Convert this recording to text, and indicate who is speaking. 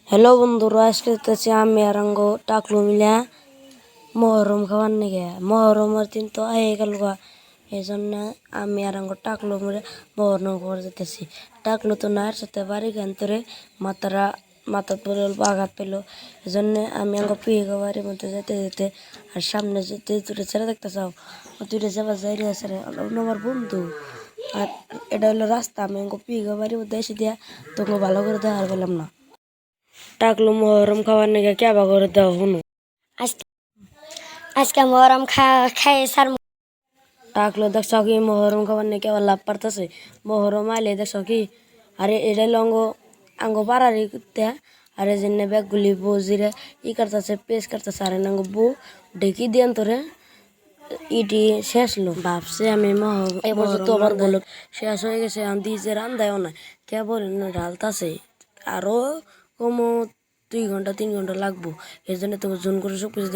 Speaker 1: Hello বন্ধুরা, আজকে হচ্ছে আমি আর আঙ্গো টাকলু মিলা মহরম খাবার নিগে। মহরমের দিন তো আয়ে গেল গা, এই জন্য আমি আর আঙ্গো টাকলু মিলে মহরম খাবার যেতেছি। টাকলু তো না সাথে বাড়ি গান্তরে মাথা পরে আঘাত পেল, এই জন্য আমি আঙ্গো পিয়ে বাড়ির মধ্যে যেতে যেতে আর সামনে যেতে দূরে ছেড়ে দেখতে চাও, দূরে যাবার যাই আছে আমার বন্ধু। আর এটা হলো রাস্তা, আমি আঙ্গো পিয়ে বাড়ির মধ্যে এসে দিয়া তোকে ভালো করে দেখার পেলাম না। টাকলু মহরম খাওয়ার নিগে কেবা করে দেওয়া শুনো।
Speaker 2: আজকে মহরম খাই সার
Speaker 1: টাকলু দেখছ কি মহরম খাবার নিয়ে কেবা লাভ পারতেছে। মহরম আইলে দেখছ কি আরে এটা লঙ্গ আঙ্গ পাড়ারি করতে আর এই জন্য ব্যাগগুলি বজিরে করতেছে, পেস করতেছে। আর নাঙ্গ বউ ঢেকি দিয়ান তোরে ইটি শেষ লো ভাবছে আমি মহরম তো আবার বলো শেষ হয়ে গেছে। আমি যে রান্দায়ও না কেবল ঢালতাছে, আরো কমো 2 ঘন্টা 3 ঘন্টা লাগবো। এর জন্য তোমার জোন করে সব কিছু